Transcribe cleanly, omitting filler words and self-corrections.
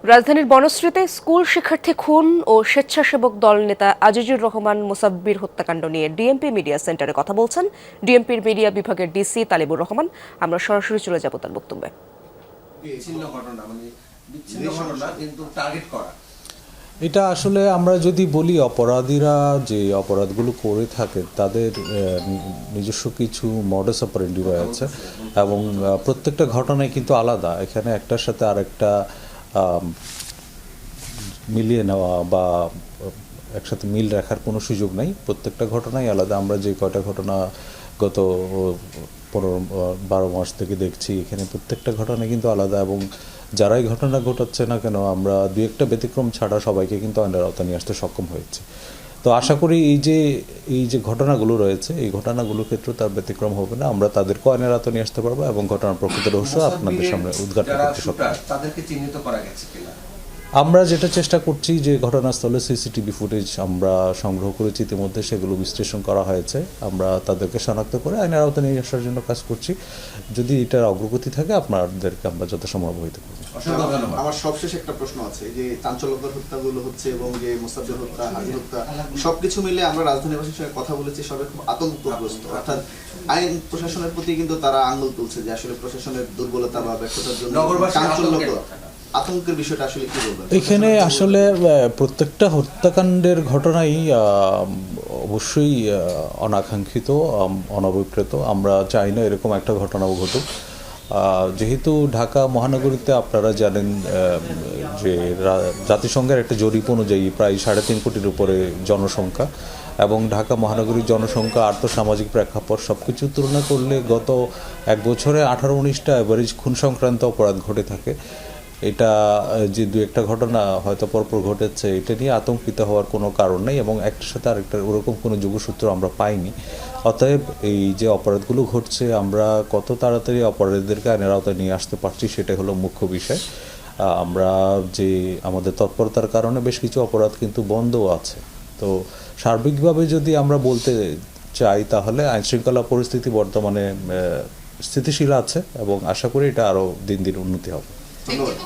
রাজধানীর বনশ্রীতে স্কুল শিক্ষার্থী খুন ও স্বেচ্ছাসেবক দল নেতা আজিজুর রহমান মোসাব্বির হত্যাকাণ্ড নিয়ে ডিএমপি মিডিয়া সেন্টারে কথা বলছেন ডিএমপির মিডিয়া বিভাগের ডিসি তালিবুর রহমান। আমরা সরাসরি চলে যাব তার বক্তব্যে। এটা আসলে আমরা যদি বলি অপরাধীরা যে অপরাধগুলো করে থাকে তাদের নিজস্ব কিছু মডাস অপারেন্ডি রয়েছে এবং প্রত্যেকটা ঘটনাই কিন্তু আলাদা। এখানে একটার সাথে আরেকটা মিলিয়ে নেওয়া বা একসাথে মিল রাখার কোনো সুযোগ নেই। প্রত্যেকটা ঘটনাই আলাদা। আমরা যে কয়টা ঘটনা গত 12 মাস থেকে দেখছি, এখানে প্রত্যেকটা ঘটনা কিন্তু আলাদা এবং যারাই ঘটনা ঘটাচ্ছে না কেন আমরা দুই একটা ব্যতিক্রম ছাড়া সবাইকে কিন্তু আইনের আওতায় নিয়ে আসতে সক্ষম হয়েছে। তো আশা করি এই যে ঘটনাগুলো রয়েছে এই ঘটনাগুলোর ক্ষেত্রে তার ব্যতিক্রম হবে না। আমরা তাদেরকে আইনের আওতায় নিয়ে আসতে পারবো এবং ঘটনার প্রকৃত রহস্য আপনাদের সামনে উদ্ঘাটন করতে সক্ষম। তাদেরকে চিহ্নিত করা গেছে কিনা আমরা যেটা চেষ্টা করছি যে ঘটনাস্থলে সিসিটিভি ফুটেজ আমরা সংগ্রহ করেছি, ইতিমধ্যে সেগুলো বিশ্লেষণ করা হয়েছে। আমরা তাদেরকে শনাক্ত করে আইনের আওতায় নিয়ে আসার জন্য কাজ করছি। যদি এটার অগ্রগতি থাকে আপনাদেরকে আমরা যথাসম্ভব হইতে পারবো। আমার সবশেষ একটা প্রশ্ন আছে, যে চাঞ্চল্যকর হত্যাগুলো হচ্ছে এবং যে মোসাব্বির হত্যা, হাজি হত্যা, সবকিছু মিলে আমরা রাজধানীবাসীর সঙ্গে কথা বলেছি, সবাই খুব আতঙ্কগ্রস্ত। অর্থাৎ আইন প্রশাসনের প্রতি কিন্তু তারা আঙুল তুলছে যে আসলে প্রশাসনের দুর্বলতা বা ব্যর্থতার জন্য চাঞ্চল্যকর আতঙ্কের বিষয়টা আসলে কি বলবেন? এখানে আসলে প্রত্যেকটা হত্যাকাণ্ডের ঘটনাই অবশ্যই অনাকাঙ্ক্ষিত, অনভিপ্রেত। আমরা চাই না এরকম একটা ঘটনাও ঘটুক। যেহেতু ঢাকা মহানগরীতে আপনারা জানেন যে জাতিসংঘের একটা জরিপ অনুযায়ী প্রায় 3.5 কোটির উপরে জনসংখ্যা এবং ঢাকা মহানগরীর জনসংখ্যা আর্থসামাজিক প্রেক্ষাপট সব কিছু তুলনা করলে গত এক বছরে 18-19টা অ্যাভারেজ খুন সংক্রান্ত অপরাধ ঘটে থাকে। এটা যে দু একটা ঘটনা হয়তো পরপর ঘটেছে, এটা নিয়ে আতঙ্কিত হওয়ার কোনো কারণ নেই এবং একটার সাথে আরেকটার ওরকম কোনো যোগসূত্র আমরা পাইনি। অতএব এই যে অপরাধগুলো ঘটছে আমরা কত তাড়াতাড়ি অপরাধীদেরকে আইনের আওতায় নিয়ে আসতে পারছি সেটাই হলো মুখ্য বিষয়। আমরা যে আমাদের তৎপরতার কারণে বেশ কিছু অপরাধ কিন্তু বন্ধও আছে। তো সার্বিকভাবে যদি আমরা বলতে চাই তাহলে আইনশৃঙ্খলা পরিস্থিতি বর্তমানে স্থিতিশীল আছে এবং আশা করি এটা আরও দিন দিন উন্নতি হবে। ধন্যবাদ।